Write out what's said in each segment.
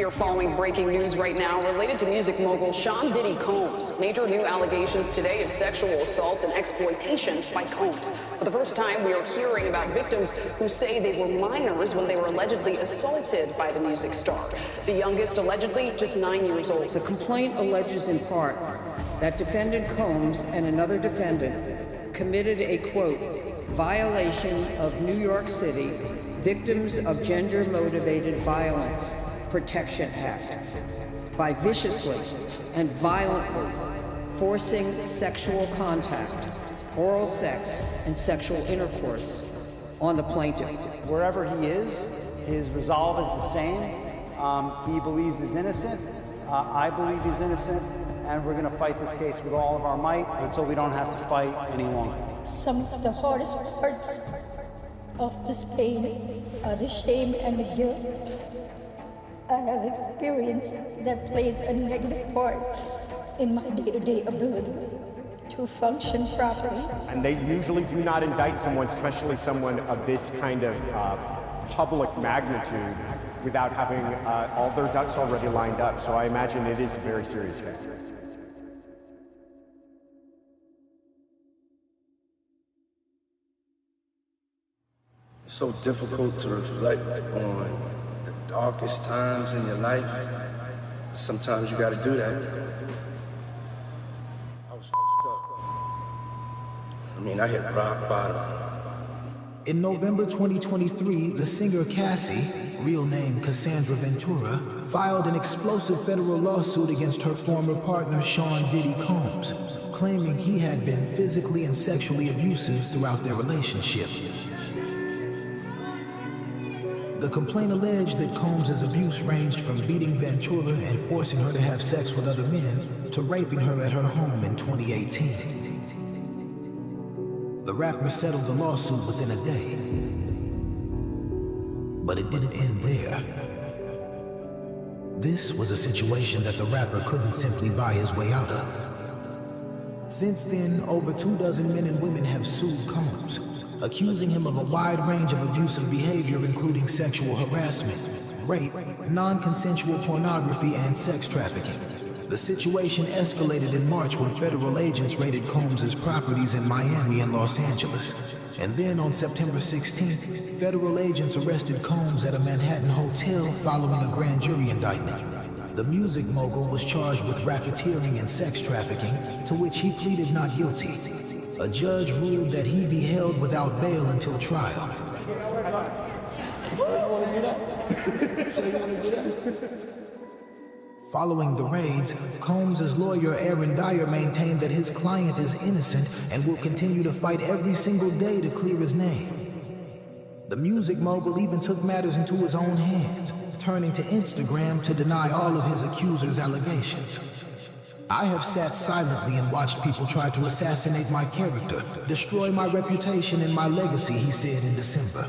are following breaking news right now related to music mogul Sean Diddy Combs. Major new allegations today of sexual assault and exploitation by Combs. For the first time, we are hearing about victims who say they were minors when they were allegedly assaulted by the music star. The youngest allegedly just 9 years old. The complaint alleges in part that defendant Combs and another defendant committed a, quote, violation of New York City Victims of Gender-Motivated Violence Protection Act by viciously and violently forcing sexual contact, oral sex, and sexual intercourse on the plaintiff. Wherever he is, his resolve is the same. He believes he's innocent. I believe he's innocent. And we're going to fight this case with all of our might until we don't have to fight any longer. Some of the hardest parts of this pain are the shame and the guilt I have experienced that plays a negative part in my day-to-day ability to function properly. And they usually do not indict someone, especially someone of this kind of public magnitude, without having all their ducks already lined up. So I imagine it is a very serious case. It's so difficult to reflect on the darkest times in your life. Sometimes you gotta do that. I was fucked up. I mean, I hit rock bottom. In November 2023, the singer Cassie, real name Cassandra Ventura, filed an explosive federal lawsuit against her former partner Sean Diddy Combs, claiming he had been physically and sexually abusive throughout their relationship. The complaint alleged that Combs' abuse ranged from beating Ventura and forcing her to have sex with other men to raping her at her home in 2018. The rapper settled the lawsuit within a day. But it didn't end there. This was a situation that the rapper couldn't simply buy his way out of. Since then, over 24 men and women have sued Combs, accusing him of a wide range of abusive behavior, including sexual harassment, rape, non-consensual pornography, and sex trafficking. The situation escalated in March when federal agents raided Combs' properties in Miami and Los Angeles. And then on September 16th, federal agents arrested Combs at a Manhattan hotel following a grand jury indictment. The music mogul was charged with racketeering and sex trafficking, to which he pleaded not guilty. A judge ruled that he be held without bail until trial. Following the raids, Combs' lawyer Aaron Dyer maintained that his client is innocent and will continue to fight every single day to clear his name. The music mogul even took matters into his own hands, turning to Instagram to deny all of his accusers' allegations. I have sat silently and watched people try to assassinate my character, destroy my reputation and my legacy, he said in December.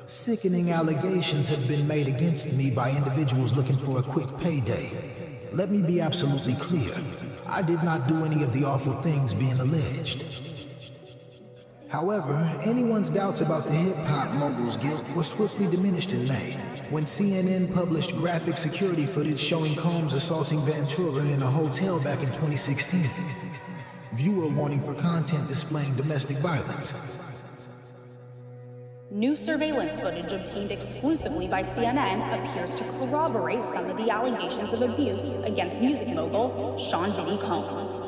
Sickening allegations have been made against me by individuals looking for a quick payday. Let me be absolutely clear. I did not do any of the awful things being alleged. However, anyone's doubts about the hip-hop mogul's guilt were swiftly diminished in May, when CNN published graphic security footage showing Combs assaulting Ventura in a hotel back in 2016. Viewer warning for content displaying domestic violence. New surveillance footage obtained exclusively by CNN appears to corroborate some of the allegations of abuse against music mogul Sean Diddy Combs.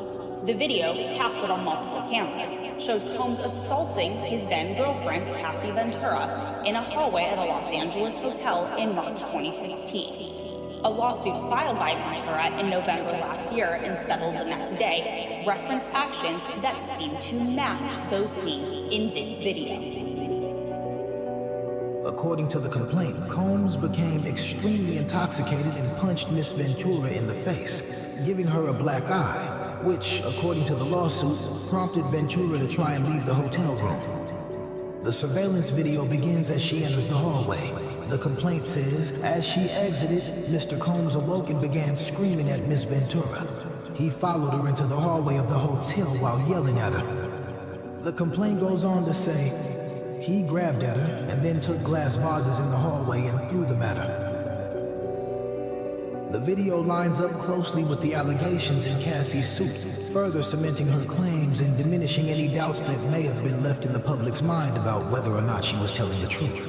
The video, captured on multiple cameras, shows Combs assaulting his then-girlfriend Cassie Ventura in a hallway at a Los Angeles hotel in March 2016. A lawsuit filed by Ventura in November last year and settled the next day referenced actions that seem to match those seen in this video. According to the complaint, Combs became extremely intoxicated and punched Miss Ventura in the face, giving her a black eye, which, according to the lawsuit, prompted Ventura to try and leave the hotel room. The surveillance video begins as she enters the hallway. The complaint says, as she exited, Mr. Combs awoke and began screaming at Miss Ventura. He followed her into the hallway of the hotel while yelling at her. The complaint goes on to say, he grabbed at her and then took glass vases in the hallway and threw them at her. The video lines up closely with the allegations in Cassie's suit, further cementing her claims and diminishing any doubts that may have been left in the public's mind about whether or not she was telling the truth.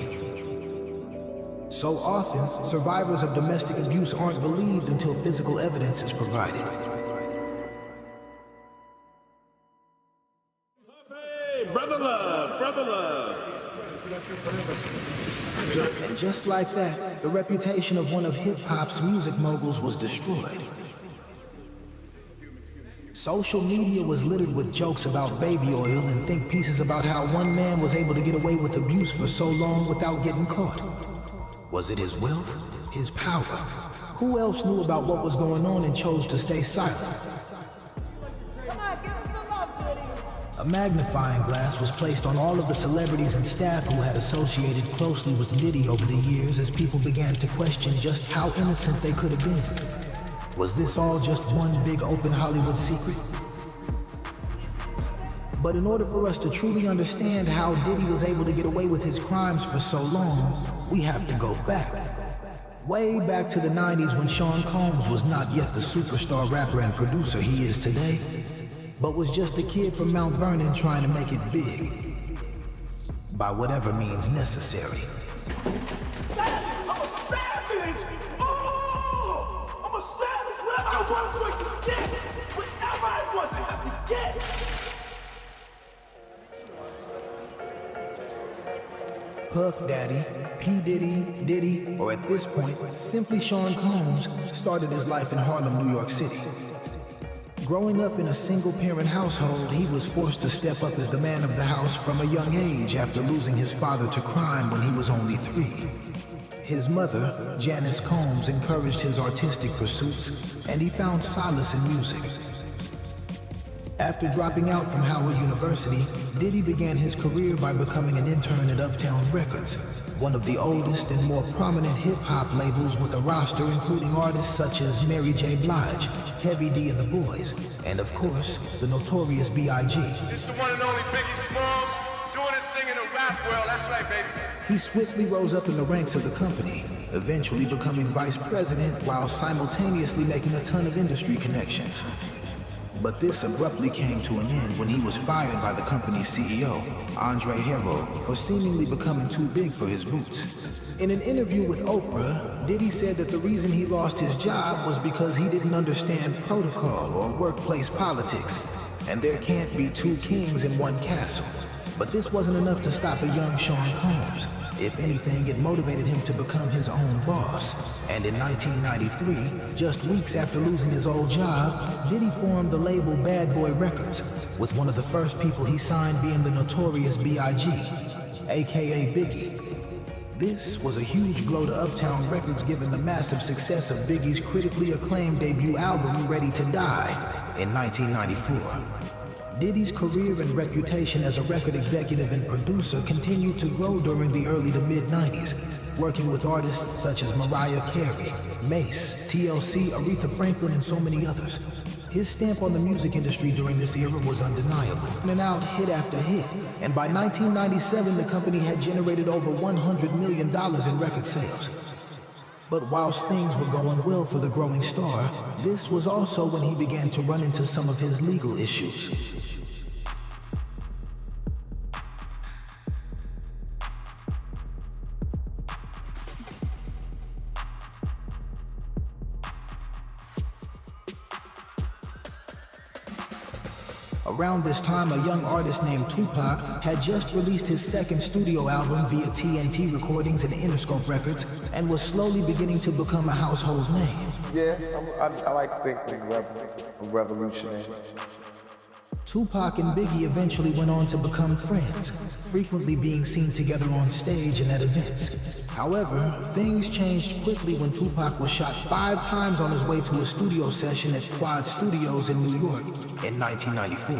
So often, survivors of domestic abuse aren't believed until physical evidence is provided. Hey, brother love, brother love. And just like that, the reputation of one of hip-hop's music moguls was destroyed. Social media was littered with jokes about baby oil and think pieces about how one man was able to get away with abuse for so long without getting caught. Was it his wealth? His power? Who else knew about what was going on and chose to stay silent? A magnifying glass was placed on all of the celebrities and staff who had associated closely with Diddy over the years as people began to question just how innocent they could have been. Was this all just one big open Hollywood secret? But in order for us to truly understand how Diddy was able to get away with his crimes for so long, we have to go back. Way back to the 90s when Sean Combs was not yet the superstar rapper and producer he is today, but was just a kid from Mount Vernon trying to make it big. By whatever means necessary. I'm a savage! Oh! I'm a savage! Whatever I want, I'm going to get! Whatever I want, I have to get! Puff Daddy, P. Diddy, or at this point, simply Sean Combs, started his life in Harlem, New York City. Growing up in a single-parent household, he was forced to step up as the man of the house from a young age after losing his father to crime when he was only 3. His mother, Janice Combs, encouraged his artistic pursuits, and he found solace in music. After dropping out from Howard University, Diddy began his career by becoming an intern at Uptown Records, one of the oldest and more prominent hip-hop labels with a roster including artists such as Mary J. Blige, Heavy D and the Boys, and of course, the notorious B.I.G. It's the one and only Biggie Smalls, doing his thing in the rap world, that's right, baby. He swiftly rose up in the ranks of the company, eventually becoming vice president while simultaneously making a ton of industry connections. But this abruptly came to an end when he was fired by the company's CEO, Andre Harrell, for seemingly becoming too big for his boots. In an interview with Oprah, Diddy said that the reason he lost his job was because he didn't understand protocol or workplace politics, and there can't be 2 kings in one castle. But this wasn't enough to stop a young Sean Combs. If anything, it motivated him to become his own boss. And in 1993, just weeks after losing his old job, Diddy formed the label Bad Boy Records, with one of the first people he signed being the notorious B.I.G., aka Biggie. This was a huge blow to Uptown Records given the massive success of Biggie's critically acclaimed debut album, Ready to Die, in 1994. Diddy's career and reputation as a record executive and producer continued to grow during the early to mid-90s, working with artists such as Mariah Carey, Mace, TLC, Aretha Franklin, and so many others. His stamp on the music industry during this era was undeniable, and out hit after hit, and by 1997 the company had generated over $100 million in record sales. But whilst things were going well for the growing star, this was also when he began to run into some of his legal issues. Around this time, a young artist named Tupac had just released his second studio album via TNT Recordings and Interscope Records and was slowly beginning to become a household name. Yeah, I like to think I'm revolutionary. Tupac and Biggie eventually went on to become friends, frequently being seen together on stage and at events. However, things changed quickly when Tupac was shot 5 times on his way to a studio session at Quad Studios in New York in 1994.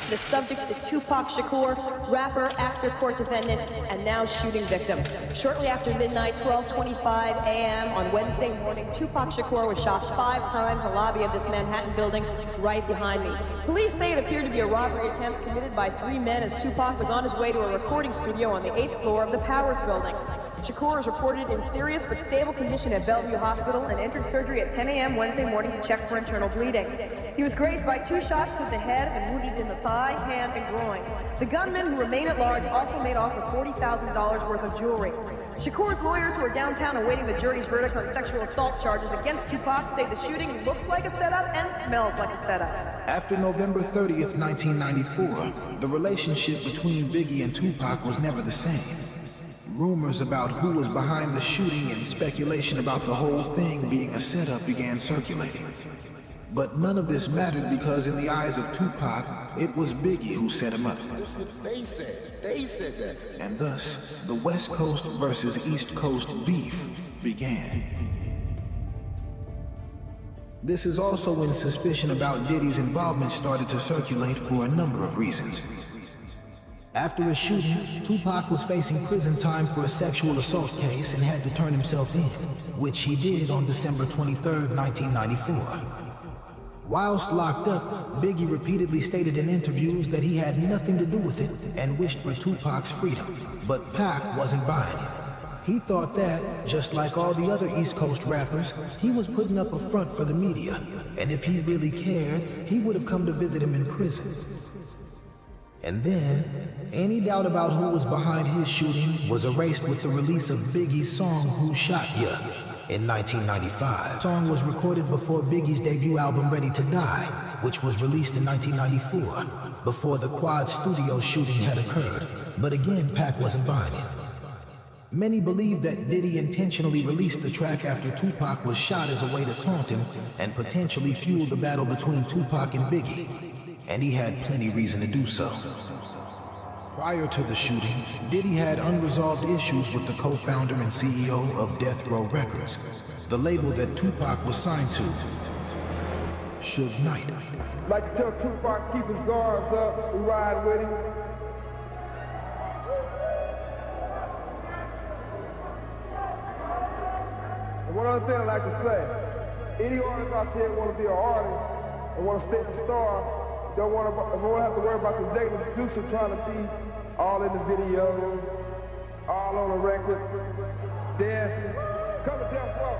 The subject is Tupac Shakur, rapper, actor, court defendant, and now shooting victim. Shortly after midnight, 12:25 a.m. on Wednesday morning, Tupac Shakur was shot 5 times in the lobby of this Manhattan building right behind me. Police say it appeared to be a robbery attempt committed by 3 men as Tupac was on his way to a recording studio on the 8th floor of the Powers building. Shakur is reported in serious but stable condition at Bellevue Hospital and entered surgery at 10 a.m. Wednesday morning to check for internal bleeding. He was grazed by 2 shots to the head and wounded in the thigh, hand, and groin. The gunmen, who remain at large, also made off with $40,000 worth of jewelry. Shakur's lawyers, who are downtown awaiting the jury's verdict on sexual assault charges against Tupac, say the shooting looks like a setup and smells like a setup. After November 30th, 1994, the relationship between Biggie and Tupac was never the same. Rumors about who was behind the shooting and speculation about the whole thing being a setup began circulating. But none of this mattered because in the eyes of Tupac, it was Biggie who set him up. They said that. And thus, the West Coast versus East Coast beef began. This is also when suspicion about Diddy's involvement started to circulate for a number of reasons. After the shooting, Tupac was facing prison time for a sexual assault case and had to turn himself in, which he did on December 23rd, 1994. Whilst locked up, Biggie repeatedly stated in interviews that he had nothing to do with it and wished for Tupac's freedom, but Pac wasn't buying it. He thought that, just like all the other East Coast rappers, he was putting up a front for the media, and if he really cared, he would have come to visit him in prison. And then, any doubt about who was behind his shooting was erased with the release of Biggie's song, Who Shot Ya? In 1995. The song was recorded before Biggie's debut album Ready to Die, which was released in 1994, before the Quad Studio shooting had occurred. But again, Pac wasn't buying it. Many believe that Diddy intentionally released the track after Tupac was shot as a way to taunt him and potentially fuel the battle between Tupac and Biggie. And he had plenty reason to do so. Prior to the shooting, Diddy had unresolved issues with the co-founder and CEO of Death Row Records, the label that Tupac was signed to, Suge Knight. Like to tell Tupac, keep his guards up, we ride with him. And one other thing I'd like to say, any artist out there want to be an artist and want to stay a star, don't have to worry about the executive producer trying to be all in the video, all on the record, dancing. Come to Death Row.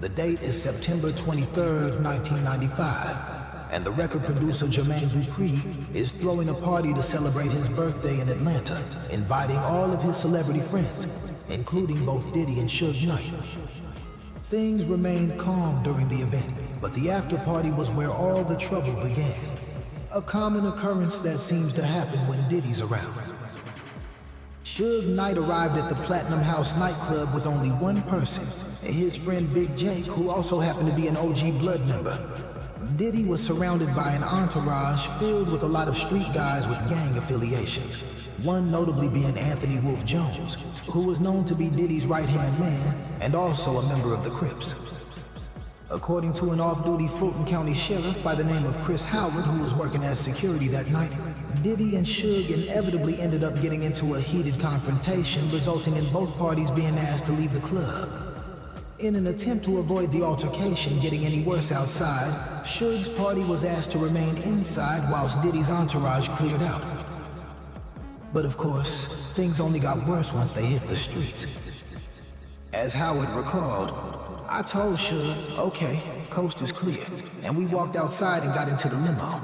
The date is September 23rd, 1995, and the record producer Jermaine Dupri is throwing a party to celebrate his birthday in Atlanta, inviting all of his celebrity friends, including both Diddy and Suge Knight. Things remained calm during the event, but the after-party was where all the trouble began. A common occurrence that seems to happen when Diddy's around. Suge Knight arrived at the Platinum House nightclub with only one person, his friend Big Jake, who also happened to be an OG Blood member. Diddy was surrounded by an entourage filled with a lot of street guys with gang affiliations, one notably being Anthony Wolf Jones, who was known to be Diddy's right-hand man and also a member of the Crips. According to an off-duty Fulton County sheriff by the name of Chris Howard, who was working as security that night, Diddy and Suge inevitably ended up getting into a heated confrontation, resulting in both parties being asked to leave the club. In an attempt to avoid the altercation getting any worse outside, Suge's party was asked to remain inside whilst Diddy's entourage cleared out. But of course, things only got worse once they hit the streets. As Howard recalled, I told Suge, okay, coast is clear, and we walked outside and got into the limo.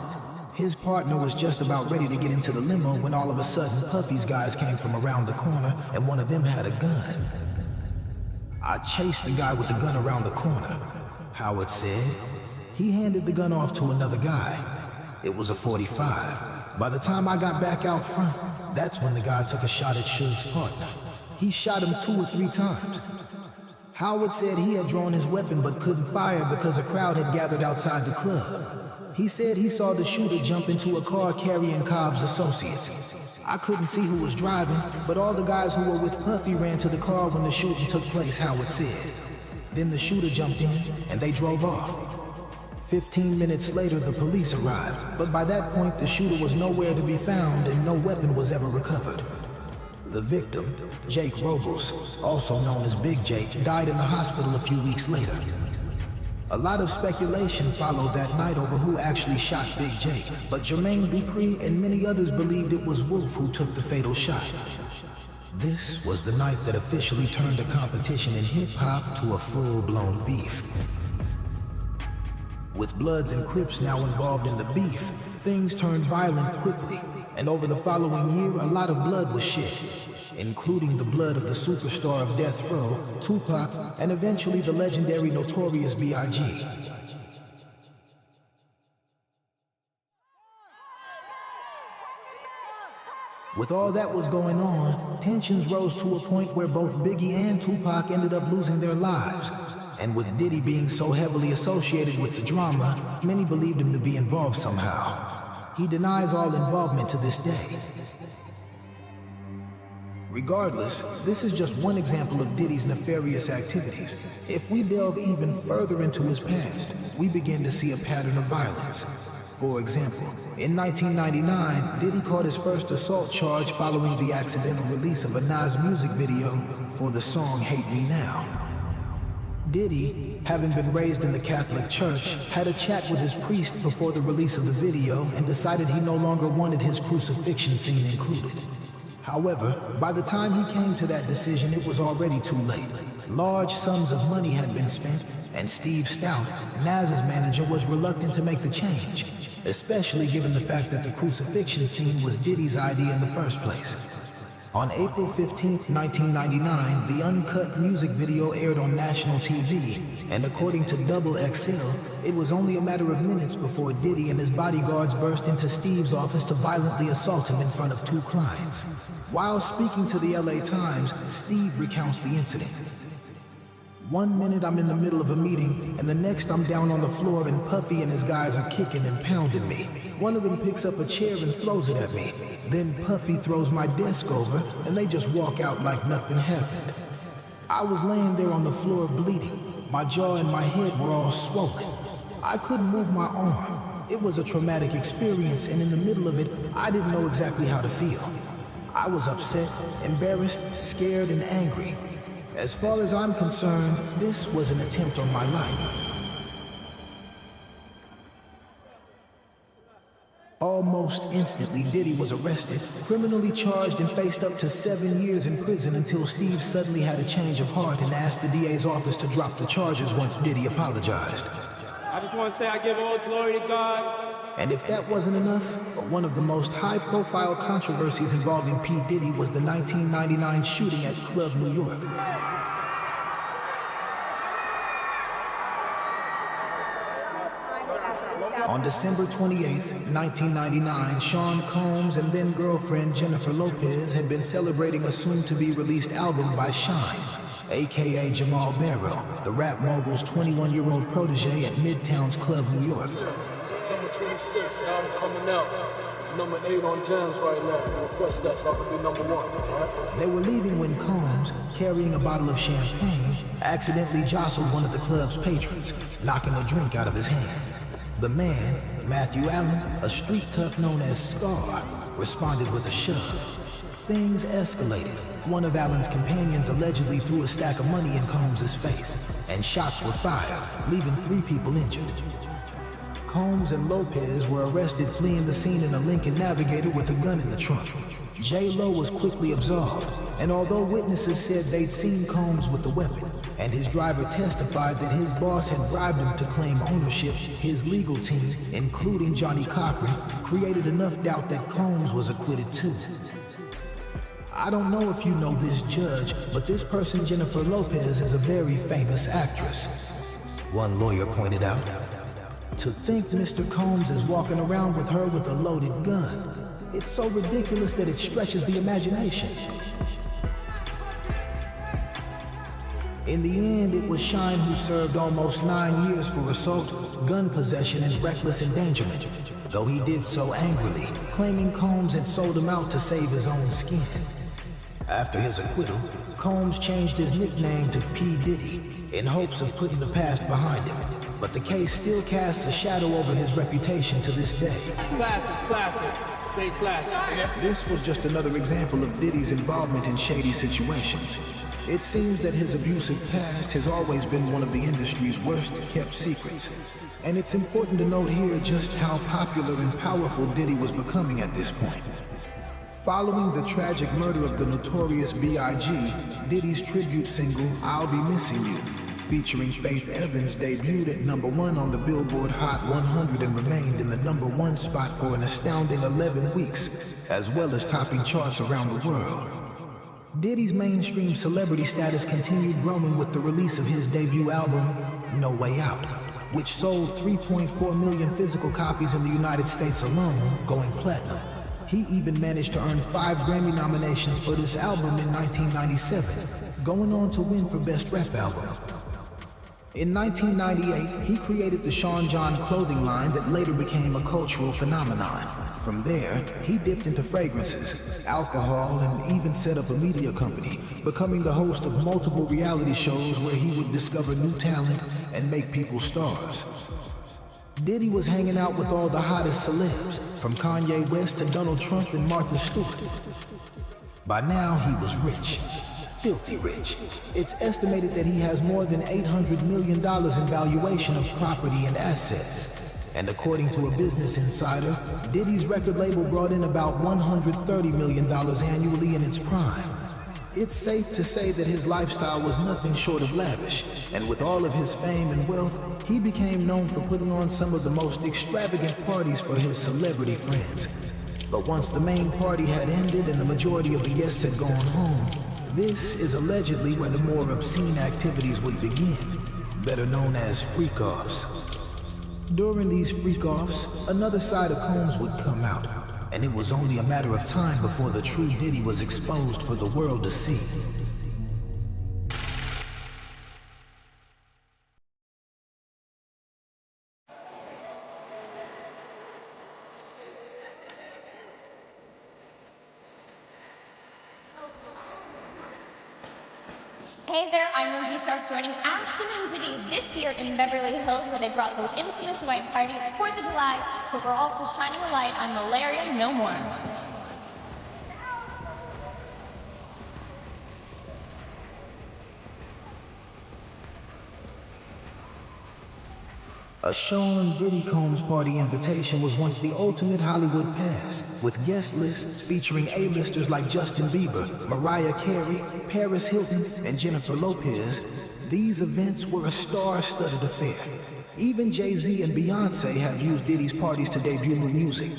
His partner was just about ready to get into the limo when all of a sudden Puffy's guys came from around the corner and one of them had a gun. I chased the guy with the gun around the corner, Howard said. He handed the gun off to another guy. It was a .45. By the time I got back out front, that's when the guy took a shot at Suge's partner. He shot him 2 or 3 times. Howard said he had drawn his weapon but couldn't fire because a crowd had gathered outside the club. He said he saw the shooter jump into a car carrying Cobb's associates. I couldn't see who was driving, but all the guys who were with Puffy ran to the car when the shooting took place, Howard said. Then the shooter jumped in and they drove off. 15 minutes later, the police arrived, but by that point, the shooter was nowhere to be found and no weapon was ever recovered. The victim, Jake Robles, also known as Big Jake, died in the hospital a few weeks later. A lot of speculation followed that night over who actually shot Big Jake, but Jermaine Dupri and many others believed it was Wolf who took the fatal shot. This was the night that officially turned a competition in hip-hop to a full-blown beef. With Bloods and Crips now involved in the beef, things turned violent quickly, and over the following year, a lot of blood was shed, including the blood of the superstar of death row, Tupac, and eventually the legendary Notorious B.I.G. With all that was going on, tensions rose to a point where both Biggie and Tupac ended up losing their lives. And with Diddy being so heavily associated with the drama, many believed him to be involved somehow. He denies all involvement to this day. Regardless, this is just one example of Diddy's nefarious activities. If we delve even further into his past, we begin to see a pattern of violence. For example, in 1999, Diddy caught his first assault charge following the accidental release of a Nas music video for the song Hate Me Now. Diddy, having been raised in the Catholic Church, had a chat with his priest before the release of the video and decided he no longer wanted his crucifixion scene included. However, by the time he came to that decision, it was already too late. Large sums of money had been spent, and Steve Stout, Nas's manager, was reluctant to make the change, especially given the fact that the crucifixion scene was Diddy's idea in the first place. On April 15, 1999, the uncut music video aired on national TV, and according to Double XL, it was only a matter of minutes before Diddy and his bodyguards burst into Steve's office to violently assault him in front of two clients. While speaking to the LA Times, Steve recounts the incident. One minute I'm in the middle of a meeting, and the next I'm down on the floor and Puffy and his guys are kicking and pounding me. One of them picks up a chair and throws it at me. Then Puffy throws my desk over, and they just walk out like nothing happened. I was laying there on the floor bleeding. My jaw and my head were all swollen. I couldn't move my arm. It was a traumatic experience, and in the middle of it, I didn't know exactly how to feel. I was upset, embarrassed, scared, and angry. As far as I'm concerned, this was an attempt on my life. Almost instantly, Diddy was arrested, criminally charged, and faced up to 7 years in prison until Steve suddenly had a change of heart and asked the DA's office to drop the charges once Diddy apologized. I just want to say I give all glory to God. And if that wasn't enough, one of the most high-profile controversies involving P. Diddy was the 1999 shooting at Club New York. On December 28, 1999, Sean Combs and then-girlfriend Jennifer Lopez had been celebrating a soon-to-be-released album by Shine, a.k.a. Jamal Barrow, the rap mogul's 21-year-old protege at Midtown's Club New York. September 26th, album coming out. Number 8 on Jams right now. Request that so I can be number 1, all right? They were leaving when Combs, carrying a bottle of champagne, accidentally jostled one of the club's patrons, knocking a drink out of his hand. The man, Matthew Allen, a street tough known as Scar, responded with a shove. Things escalated. One of Allen's companions allegedly threw a stack of money in Combs' face, and shots were fired, leaving 3 people injured. Combs and Lopez were arrested fleeing the scene in a Lincoln Navigator with a gun in the trunk. J-Lo was quickly absolved, and although witnesses said they'd seen Combs with the weapon, and his driver testified that his boss had bribed him to claim ownership, his legal team, including Johnny Cochran, created enough doubt that Combs was acquitted too. I don't know if you know this judge, but this person, Jennifer Lopez, is a very famous actress. One lawyer pointed out. To think Mr. Combs is walking around with her with a loaded gun. It's so ridiculous that it stretches the imagination. In the end, it was Shine who served almost 9 years for assault, gun possession, and reckless endangerment, though he did so angrily, claiming Combs had sold him out to save his own skin. After his acquittal, Combs changed his nickname to P. Diddy in hopes of putting the past behind him. But the case still casts a shadow over his reputation to this day. Classic. Stay classic. This was just another example of Diddy's involvement in shady situations. it seems that his abusive past has always been one of the industry's worst kept secrets. And it's important to note here just how popular and powerful Diddy was becoming at this point. Following the tragic murder of the notorious B.I.G., Diddy's tribute single, I'll Be Missing You, featuring Faith Evans, debuted at #1 on the Billboard Hot 100 and remained in the #1 spot for an astounding 11 weeks, as well as topping charts around the world. Diddy's mainstream celebrity status continued growing with the release of his debut album, No Way Out, which sold 3.4 million physical copies in the United States alone, going platinum. He even managed to earn 5 Grammy nominations for this album in 1997, going on to win for Best Rap Album. In 1998, he created the Sean John clothing line that later became a cultural phenomenon. From there, he dipped into fragrances, alcohol, and even set up a media company, becoming the host of multiple reality shows where he would discover new talent and make people stars. Diddy was hanging out with all the hottest celebs, from Kanye West to Donald Trump and Martha Stewart. By now, he was rich. Filthy rich. It's estimated that he has more than $800 million in valuation of property and assets. And according to a Business Insider, Diddy's record label brought in about $130 million annually in its prime. It's safe to say that his lifestyle was nothing short of lavish, and with all of his fame and wealth, he became known for putting on some of the most extravagant parties for his celebrity friends. But once the main party had ended and the majority of the guests had gone home, this is allegedly where the more obscene activities would begin, better known as freak-offs. During these freak-offs, another side of Combs would come out, and it was only a matter of time before the true Diddy was exposed for the world to see. Hey there, I'm Lindsay Sharp joining Ashton and Diddy this year in Beverly Hills, where they brought the infamous white party. It's 4th of July, but we're also shining a light on malaria no more. A Sean Diddy Combs party invitation was once the ultimate Hollywood pass, with guest lists featuring A-listers like Justin Bieber, Mariah Carey, Paris Hilton, and Jennifer Lopez. These events were a star-studded affair. Even Jay-Z and Beyonce have used Diddy's parties to debut new music.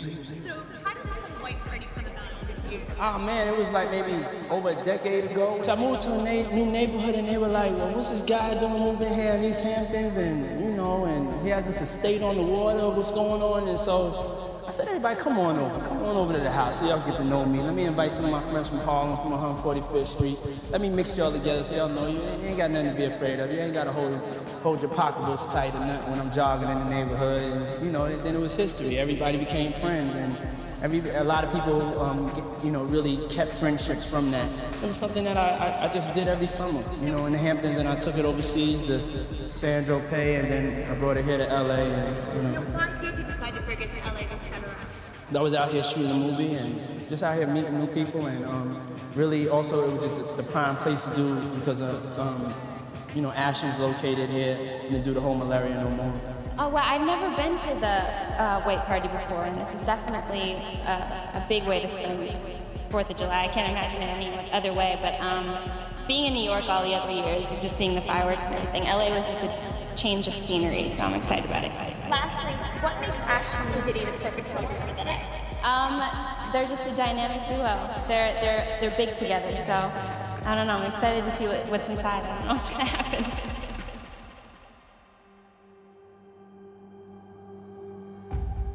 Oh man, it was like maybe over a decade ago. So I moved to a new neighborhood and they were like, well, what's this guy doing moving here in East Hamptons? And you know, and he has this estate on the water, what's going on? And so I said, everybody, come on over to the house so y'all get to know me. Let me invite some of my friends from Harlem, from 145th Street. Let me mix y'all together so y'all know you ain't got nothing to be afraid of. You ain't got to hold your pocketbooks tight or nothing when I'm jogging in the neighborhood. And you know, then it was history. Everybody became friends. And a lot of people, really kept friendships from that. It was something that I just did every summer, in the Hamptons, and I took it overseas to San Tropez, and then I brought it here to LA. And, Why did you decide to bring it to LA this time around? I was out here shooting a movie and just out here meeting new people, and really also it was just the prime place to do because of, Ashton's located here, and to do the whole malaria no more. Oh, well, I've never been to the white party before, and this is definitely a big way to spend 4th of July. I can't imagine it any other way, but being in New York all the other years, and just seeing the fireworks and everything, LA was just a change of scenery, so I'm excited about it. Lastly, what makes Ashton and Diddy the perfect hosts for the day? They're just a dynamic duo. They're big together, so I don't know. I'm excited to see what's inside. I don't know what's gonna happen.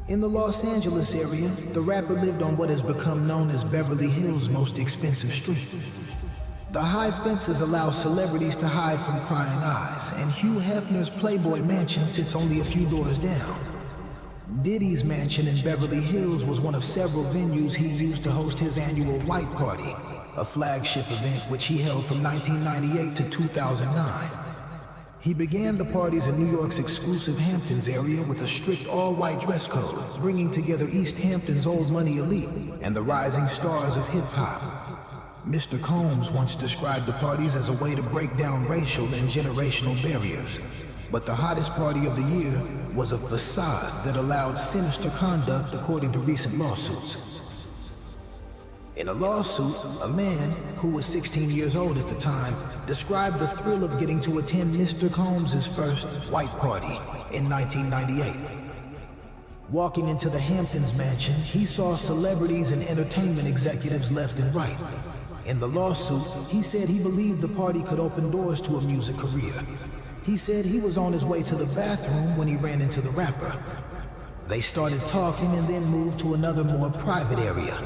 In the Los Angeles area, the rapper lived on what has become known as Beverly Hills' most expensive street. The high fences allow celebrities to hide from prying eyes, and Hugh Hefner's Playboy mansion sits only a few doors down. Diddy's mansion in Beverly Hills was one of several venues he used to host his annual White Party, a flagship event which he held from 1998 to 2009. He began the parties in New York's exclusive Hamptons area with a strict all-white dress code, bringing together East Hampton's old money elite and the rising stars of hip-hop. Mr. Combs once described the parties as a way to break down racial and generational barriers. But the hottest party of the year was a facade that allowed sinister conduct according to recent lawsuits. In a lawsuit, a man, who was 16 years old at the time, described the thrill of getting to attend Mr. Combs' first white party in 1998. Walking into the Hamptons mansion, he saw celebrities and entertainment executives left and right. In the lawsuit, he said he believed the party could open doors to a music career. He said he was on his way to the bathroom when he ran into the rapper. They started talking and then moved to another more private area.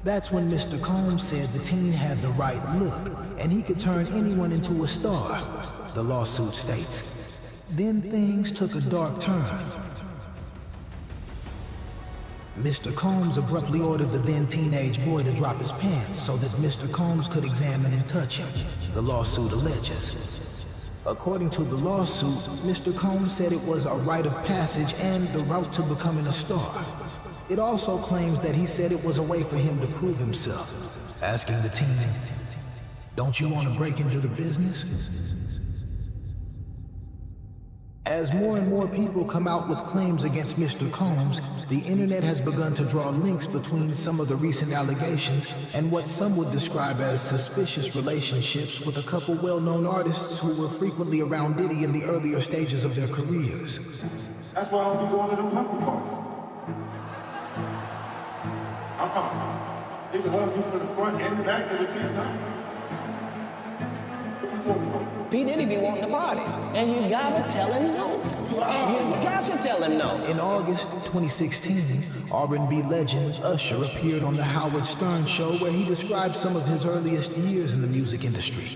That's when Mr. Combs said the teen had the right look and he could turn anyone into a star, the lawsuit states. Then things took a dark turn. Mr. Combs abruptly ordered the then teenage boy to drop his pants so that Mr. Combs could examine and touch him, the lawsuit alleges. According to the lawsuit, Mr. Combs said it was a rite of passage and the route to becoming a star. It also claims that he said it was a way for him to prove himself, asking the teen, "Don't you want to break into the business?" As more and more people come out with claims against Mr. Combs, the internet has begun to draw links between some of the recent allegations and what some would describe as suspicious relationships with a couple well-known artists who were frequently around Diddy in the earlier stages of their careers. That's why I don't be going to the puffy parties. They can hug you from the front and the back at the same time. P. Diddy be wanting to party, and you gotta tell him no. You got to tell him no. In August 2016, R&B legend Usher appeared on the Howard Stern show where he described some of his earliest years in the music industry.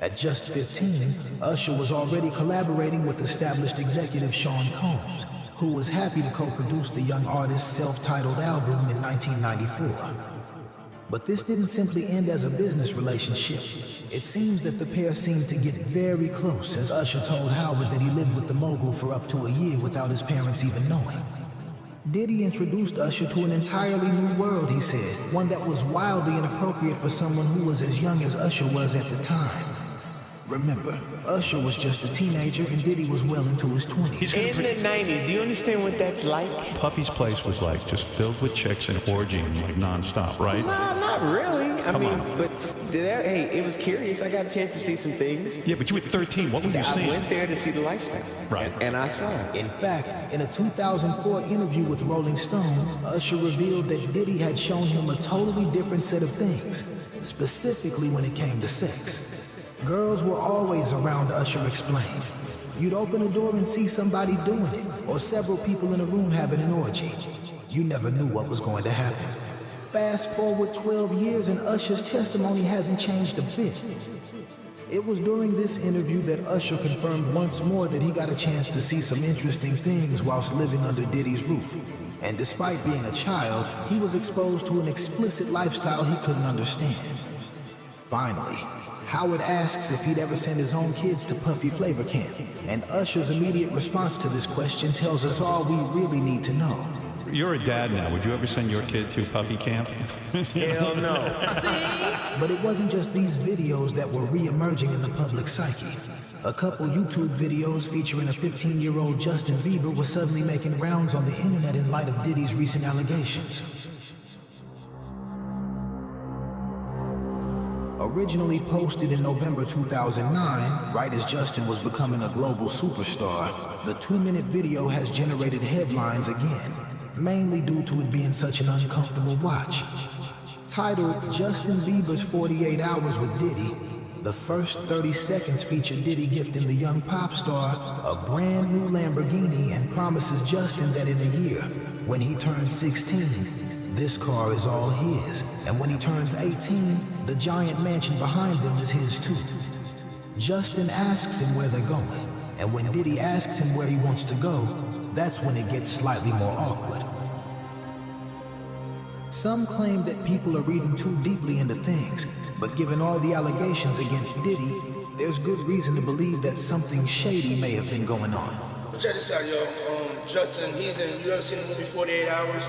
At just 15, Usher was already collaborating with established executive Sean Combs, who was happy to co-produce the young artist's self-titled album in 1994. But this didn't simply end as a business relationship. It seems that the pair seemed to get very close, as Usher told Howard that he lived with the mogul for up to a year without his parents even knowing. Diddy introduced Usher to an entirely new world, he said, one that was wildly inappropriate for someone who was as young as Usher was at the time. Remember, Usher was just a teenager and Diddy was well into his 20s. In the 90s, do you understand what that's like? Puffy's place was like just filled with chicks and orgying like nonstop, right? No, not really. I mean, but hey, it was curious. I got a chance to see some things. Yeah, but you were 13. What were you seeing? I went there to see the lifestyle. Right. And I saw it. In fact, in a 2004 interview with Rolling Stone, Usher revealed that Diddy had shown him a totally different set of things, specifically when it came to sex. Girls were always around, Usher explained. You'd open a door and see somebody doing it, or several people in a room having an orgy. You never knew what was going to happen. Fast forward 12 years and Usher's testimony hasn't changed a bit. It was during this interview that Usher confirmed once more that he got a chance to see some interesting things whilst living under Diddy's roof. And despite being a child, he was exposed to an explicit lifestyle he couldn't understand. Finally, Howard asks if he'd ever send his own kids to Puffy Flavor Camp, and Usher's immediate response to this question tells us all we really need to know. You're a dad now. Would you ever send your kid to Puffy Camp? Hell no. But it wasn't just these videos that were re-emerging in the public psyche. A couple YouTube videos featuring a 15-year-old Justin Bieber was suddenly making rounds on the internet in light of Diddy's recent allegations. Originally posted in November 2009, right as Justin was becoming a global superstar, the 2-minute video has generated headlines again, mainly due to it being such an uncomfortable watch. Titled Justin Bieber's 48 Hours with Diddy, the first 30 seconds feature Diddy gifting the young pop star a brand new Lamborghini and promises Justin that in a year, when he turns 16, this car is all his, and when he turns 18, the giant mansion behind them is his too. Justin asks him where they're going, and when Diddy asks him where he wants to go, that's when it gets slightly more awkward. Some claim that people are reading too deeply into things, but given all the allegations against Diddy, there's good reason to believe that something shady may have been going on. Check this out, yo. Justin, you ever seen the movie 48 Hours?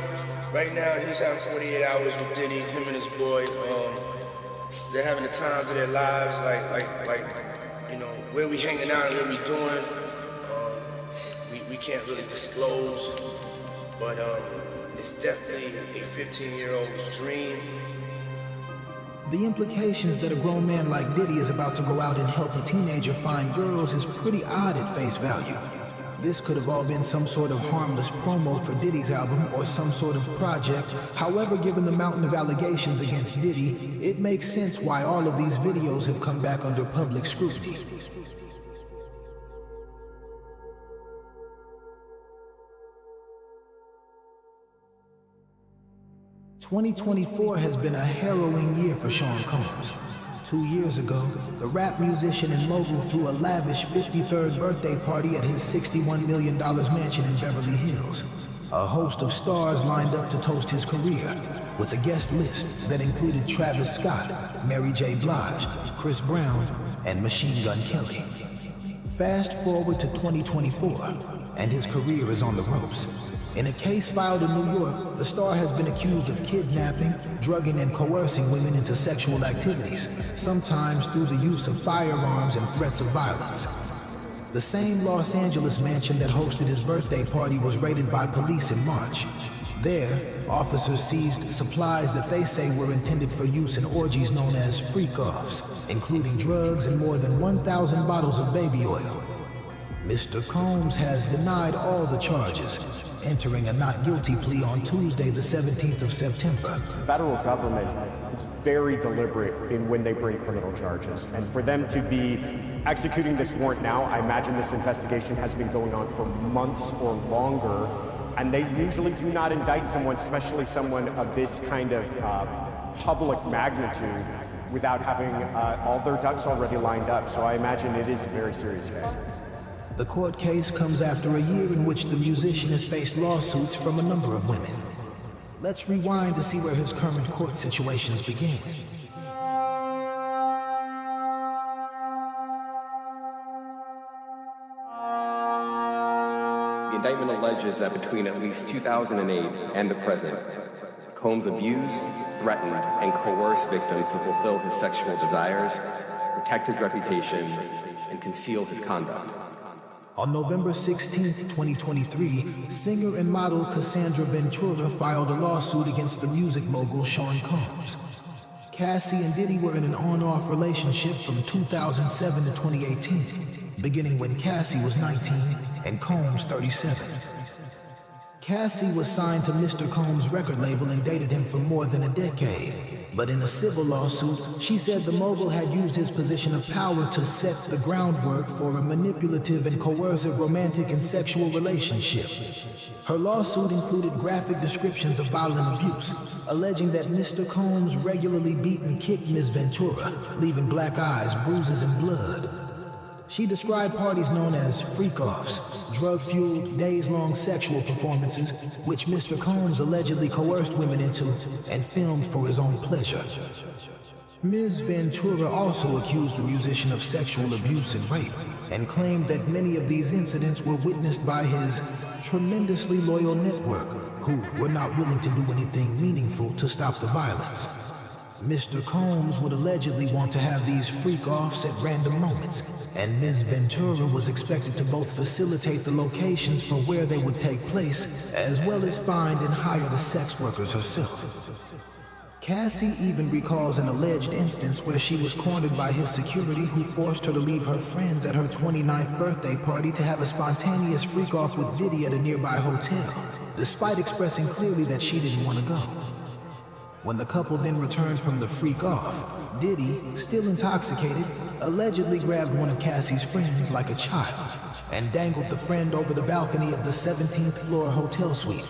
Right now, he's having 48 hours with Diddy, him and his boy. They're having the times of their lives, like, you know, where we hanging out and what we doing. We can't really disclose, but it's definitely a 15-year-old's dream. The implications that a grown man like Diddy is about to go out and help a teenager find girls is pretty odd at face value. This could have all been some sort of harmless promo for Diddy's album or some sort of project. However, given the mountain of allegations against Diddy, it makes sense why all of these videos have come back under public scrutiny. "2024 has been a harrowing year for Sean Combs. 2 years ago, the rap musician and mogul threw a lavish 53rd birthday party at his $61 million mansion in Beverly Hills. A host of stars lined up to toast his career, with a guest list that included Travis Scott, Mary J. Blige, Chris Brown, and Machine Gun Kelly. Fast forward to 2024, and his career is on the ropes. In a case filed in New York, the star has been accused of kidnapping, drugging, and coercing women into sexual activities, sometimes through the use of firearms and threats of violence. The same Los Angeles mansion that hosted his birthday party was raided by police in March. There, officers seized supplies that they say were intended for use in orgies known as freak-offs, including drugs and more than 1,000 bottles of baby oil. Mr. Combs has denied all the charges, entering a not guilty plea on Tuesday, the 17th of September. The federal government is very deliberate in when they bring criminal charges. And for them to be executing this warrant now, I imagine this investigation has been going on for months or longer. And they usually do not indict someone, especially someone of this kind of public magnitude, without having all their ducks already lined up. So I imagine it is a very serious case. The court case comes after a year in which the musician has faced lawsuits from a number of women. Let's rewind to see where his current court situations begin. The indictment alleges that between at least 2008 and the present, Combs abused, threatened, and coerced victims to fulfill his sexual desires, protect his reputation, and conceal his conduct. On November 16, 2023, singer and model Cassandra Ventura filed a lawsuit against the music mogul Sean Combs. Cassie and Diddy were in an on-off relationship from 2007 to 2018, beginning when Cassie was 19 and Combs 37. Cassie was signed to Mr. Combs' record label and dated him for more than a decade. But in a civil lawsuit, she said the mogul had used his position of power to set the groundwork for a manipulative and coercive romantic and sexual relationship. Her lawsuit included graphic descriptions of violent abuse, alleging that Mr. Combs regularly beat and kicked Ms. Ventura, leaving black eyes, bruises, and blood. She described parties known as freak-offs, drug-fueled, days-long sexual performances, which Mr. Combs allegedly coerced women into and filmed for his own pleasure. Ms. Ventura also accused the musician of sexual abuse and rape, and claimed that many of these incidents were witnessed by his tremendously loyal network, who were not willing to do anything meaningful to stop the violence. Mr. Combs would allegedly want to have these freak-offs at random moments, and Ms. Ventura was expected to both facilitate the locations for where they would take place, as well as find and hire the sex workers herself. Cassie even recalls an alleged instance where she was cornered by his security, who forced her to leave her friends at her 29th birthday party to have a spontaneous freak-off with Diddy at a nearby hotel, despite expressing clearly that she didn't want to go. When the couple then returned from the freak-off, Diddy, still intoxicated, allegedly grabbed one of Cassie's friends like a child and dangled the friend over the balcony of the 17th floor hotel suite.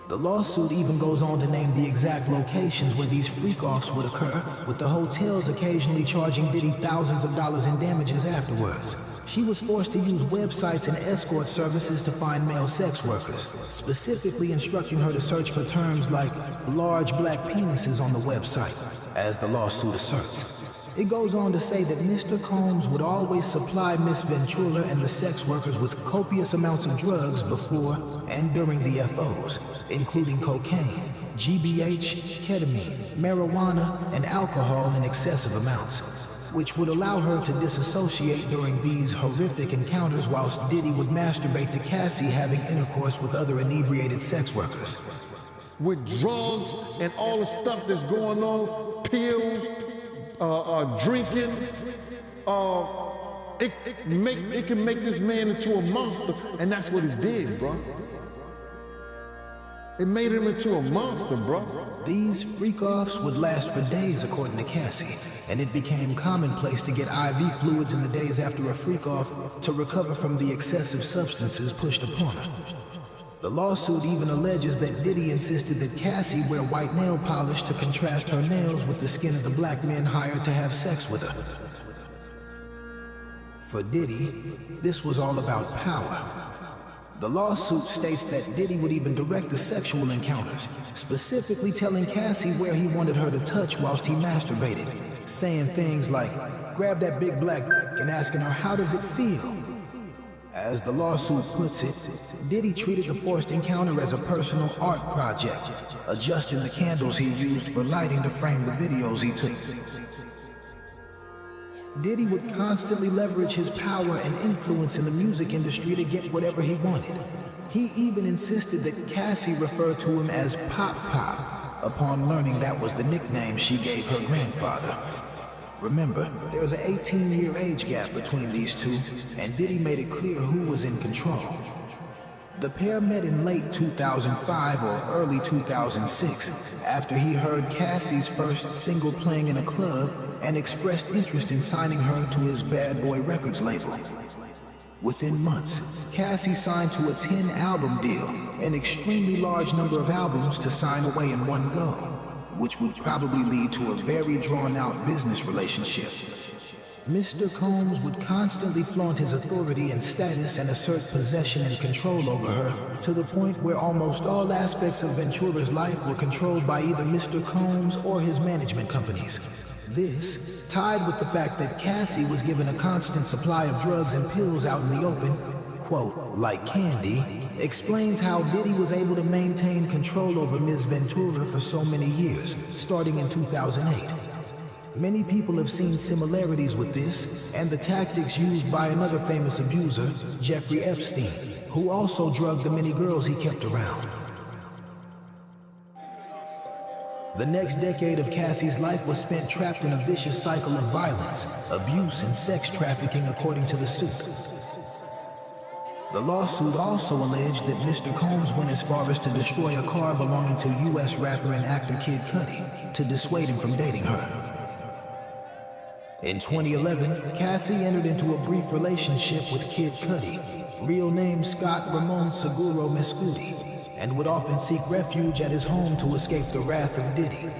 The lawsuit even goes on to name the exact locations where these freak-offs would occur, with the hotels occasionally charging Diddy thousands of dollars in damages afterwards. She was forced to use websites and escort services to find male sex workers, specifically instructing her to search for terms like large black penises on the website, as the lawsuit asserts. It goes on to say that Mr. Combs would always supply Miss Ventura and the sex workers with copious amounts of drugs before and during the FOs, including cocaine, GBH, ketamine, marijuana, and alcohol in excessive amounts, which would allow her to disassociate during these horrific encounters whilst Diddy would masturbate to Cassie having intercourse with other inebriated sex workers. With drugs and all the stuff that's going on, pills, drinking, it can make this man into a monster, and that's what it did, bro. It made him into a monster, bro. These freak-offs would last for days, according to Cassie, and it became commonplace to get IV fluids in the days after a freak-off to recover from the excessive substances pushed upon her. The lawsuit even alleges that Diddy insisted that Cassie wear white nail polish to contrast her nails with the skin of the black men hired to have sex with her. For Diddy, this was all about power. The lawsuit states that Diddy would even direct the sexual encounters, specifically telling Cassie where he wanted her to touch whilst he masturbated, saying things like, grab that big black and asking her, how does it feel? As the lawsuit puts it, Diddy treated the forced encounter as a personal art project, adjusting the candles he used for lighting to frame the videos he took. Diddy would constantly leverage his power and influence in the music industry to get whatever he wanted. He even insisted that Cassie refer to him as Pop Pop, upon learning that was the nickname she gave her grandfather. Remember, there's an 18-year age gap between these two, and Diddy made it clear who was in control. The pair met in late 2005 or early 2006, after he heard Cassie's first single playing in a club and expressed interest in signing her to his Bad Boy Records label. Within months, Cassie signed to a 10-album deal, an extremely large number of albums to sign away in one go, which would probably lead to a very drawn-out business relationship. Mr. Combs would constantly flaunt his authority and status and assert possession and control over her, to the point where almost all aspects of Ventura's life were controlled by either Mr. Combs or his management companies. This, tied with the fact that Cassie was given a constant supply of drugs and pills out in the open, quote, like candy, explains how Diddy was able to maintain control over Ms. Ventura for so many years, starting in 2008. Many people have seen similarities with this and the tactics used by another famous abuser, Jeffrey Epstein, who also drugged the many girls he kept around. The next decade of Cassie's life was spent trapped in a vicious cycle of violence, abuse, and sex trafficking, according to the suit. The lawsuit also alleged that Mr. Combs went as far as to destroy a car belonging to U.S. rapper and actor Kid Cudi to dissuade him from dating her. In 2011, Cassie entered into a brief relationship with Kid Cudi, real name Scott Ramon Seguro Mescuti, and would often seek refuge at his home to escape the wrath of Diddy.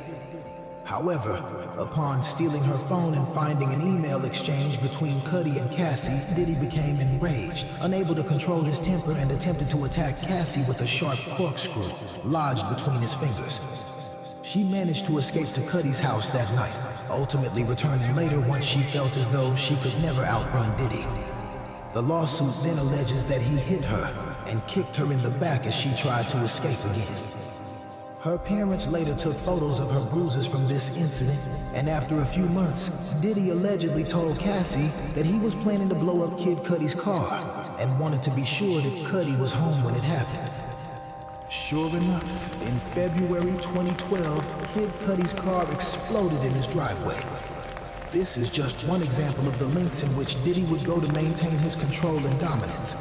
However, upon stealing her phone and finding an email exchange between Cudi and Cassie, Diddy became enraged, unable to control his temper, and attempted to attack Cassie with a sharp corkscrew lodged between his fingers. She managed to escape to Cudi's house that night, ultimately returning later once she felt as though she could never outrun Diddy. The lawsuit then alleges that he hit her and kicked her in the back as she tried to escape again. Her parents later took photos of her bruises from this incident, and after a few months, Diddy allegedly told Cassie that he was planning to blow up Kid Cudi's car and wanted to be sure that Cudi was home when it happened. Sure enough, in February 2012, Kid Cudi's car exploded in his driveway. This is just one example of the lengths in which Diddy would go to maintain his control and dominance.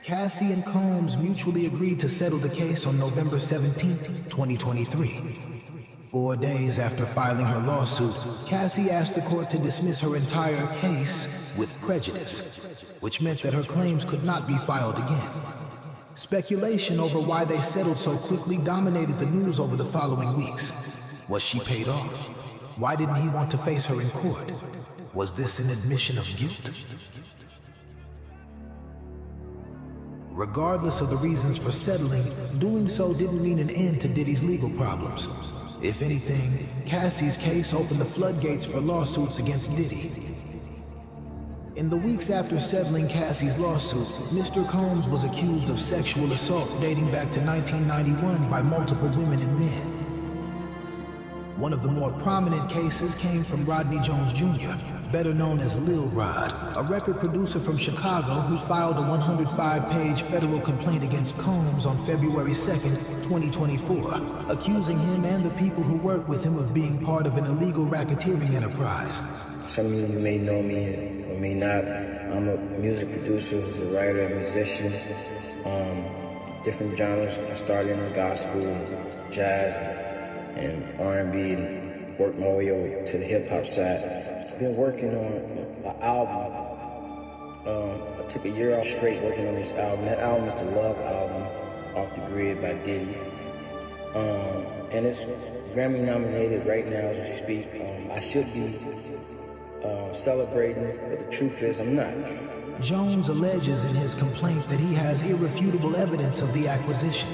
Cassie and Combs mutually agreed to settle the case on November 17, 2023. 4 days after filing her lawsuit, Cassie asked the court to dismiss her entire case with prejudice, which meant that her claims could not be filed again. Speculation over why they settled so quickly dominated the news over the following weeks. Was she paid off? Why didn't he want to face her in court? Was this an admission of guilt? Regardless of the reasons for settling, doing so didn't mean an end to Diddy's legal problems. If anything, Cassie's case opened the floodgates for lawsuits against Diddy. In the weeks after settling Cassie's lawsuit, Mr. Combs was accused of sexual assault dating back to 1991 by multiple women and men. One of the more prominent cases came from Rodney Jones Jr., better known as Lil Rod, a record producer from Chicago who filed a 105-page federal complaint against Combs on February 2nd, 2024, accusing him and the people who work with him of being part of an illegal racketeering enterprise. Some of you may know me or may not. I'm a music producer, a writer, a musician, different genres. I started in the gospel, jazz, and R&B, and worked my way over to the hip-hop side. I've been working on an album. I took a year off straight working on this album. That album is the Love album, Off the Grid by Diddy. And it's Grammy nominated right now as we speak. I should be celebrating, but the truth is I'm not. Jones alleges in his complaint that he has irrefutable evidence of the acquisition,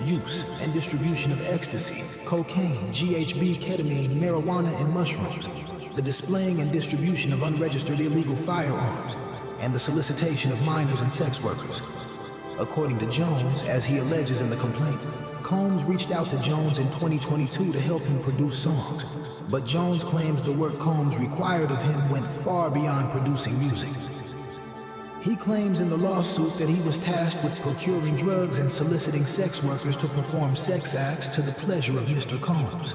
use, and distribution of ecstasy, cocaine, GHB, ketamine, marijuana, and mushrooms, the displaying and distribution of unregistered illegal firearms, and the solicitation of minors and sex workers. According to Jones, as he alleges in the complaint, Combs reached out to Jones in 2022 to help him produce songs, but Jones claims the work Combs required of him went far beyond producing music. He claims in the lawsuit that he was tasked with procuring drugs and soliciting sex workers to perform sex acts to the pleasure of Mr. Combs.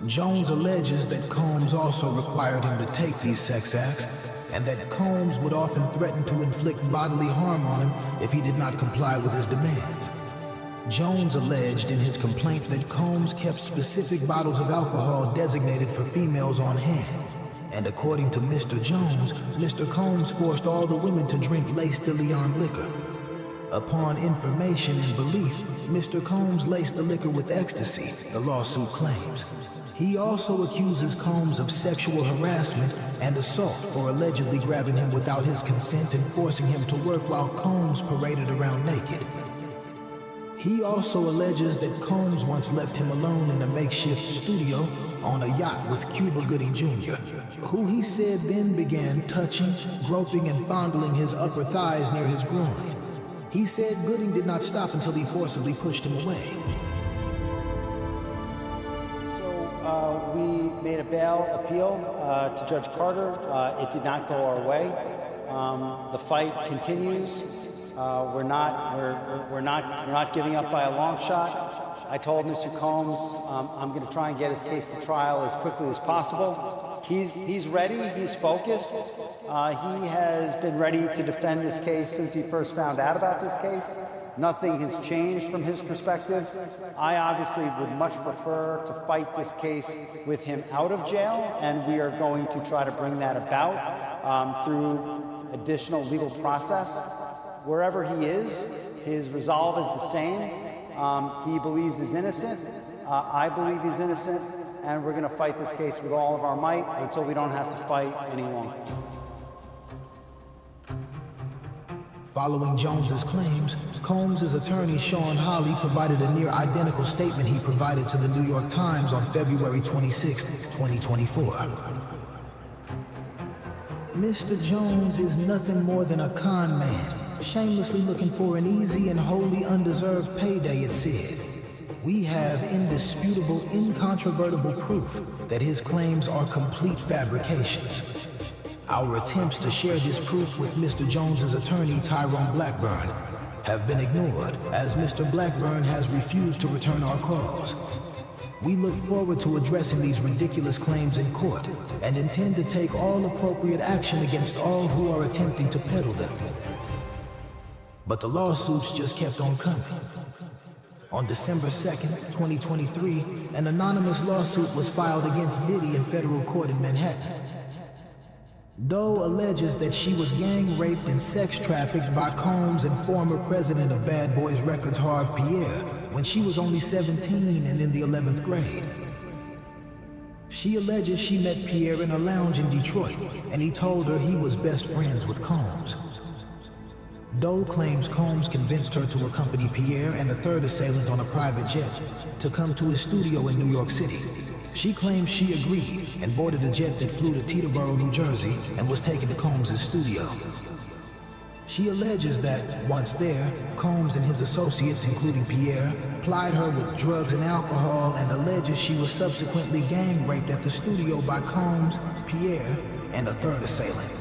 Jones alleges that Combs also required him to take these sex acts, and that Combs would often threaten to inflict bodily harm on him if he did not comply with his demands. Jones alleged in his complaint that Combs kept specific bottles of alcohol designated for females on hand. And according to Mr. Jones, Mr. Combs forced all the women to drink Lace de Leon liquor. Upon information and belief, Mr. Combs laced the liquor with ecstasy, the lawsuit claims. He also accuses Combs of sexual harassment and assault for allegedly grabbing him without his consent and forcing him to work while Combs paraded around naked. He also alleges that Combs once left him alone in a makeshift studio on a yacht with Cuba Gooding Jr., who he said then began touching, groping, and fondling his upper thighs near his groin. He said Gooding did not stop until he forcibly pushed him away. So we made a bail appeal to Judge Carter. It did not go our way. The fight continues. We're not giving up by a long shot. I told Mr. Combs I'm going to try and get his case to trial as quickly as possible. He's ready. He's focused. He has been ready to defend this case since he first found out about this case. Nothing has changed from his perspective. I obviously would much prefer to fight this case with him out of jail, and we are going to try to bring that about through additional legal process. Wherever he is, his resolve is the same. He believes he's innocent. I believe he's innocent. And we're going to fight this case with all of our might until we don't have to fight any longer. Following Jones's claims, Combs' attorney Sean Hawley provided a near identical statement he provided to the New York Times on February 26, 2024. Mr. Jones is nothing more than a con man, shamelessly looking for an easy and wholly undeserved payday, it said. We have indisputable, incontrovertible proof that his claims are complete fabrications. Our attempts to share this proof with Mr. Jones's attorney, Tyrone Blackburn, have been ignored, as Mr. Blackburn has refused to return our calls. We look forward to addressing these ridiculous claims in court and intend to take all appropriate action against all who are attempting to peddle them. But the lawsuits just kept on coming. On December 2nd, 2023, an anonymous lawsuit was filed against Diddy in federal court in Manhattan. Doe alleges that she was gang raped and sex trafficked by Combs and former president of Bad Boys Records, Harve Pierre, when she was only 17 and in the 11th grade. She alleges she met Pierre in a lounge in Detroit, and he told her he was best friends with Combs. Doe claims Combs convinced her to accompany Pierre and a third assailant on a private jet to come to his studio in New York City. She claims she agreed and boarded a jet that flew to Teterboro, New Jersey, and was taken to Combs' studio. She alleges that, once there, Combs and his associates, including Pierre, plied her with drugs and alcohol, and alleges she was subsequently gang raped at the studio by Combs, Pierre, and a third assailant.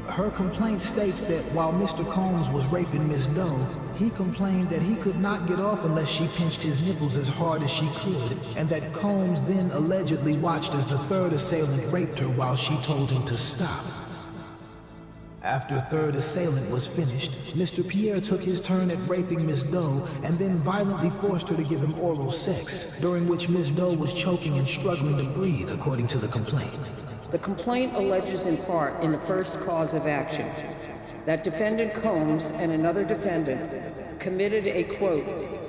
Her complaint states that while Mr. Combs was raping Ms. Doe, he complained that he could not get off unless she pinched his nipples as hard as she could, and that Combs then allegedly watched as the third assailant raped her while she told him to stop. After third assailant was finished, Mr. Pierre took his turn at raping Ms. Doe and then violently forced her to give him oral sex, during which Ms. Doe was choking and struggling to breathe, according to the complaint. The complaint alleges in part in the first cause of action that defendant Combs and another defendant committed a, quote,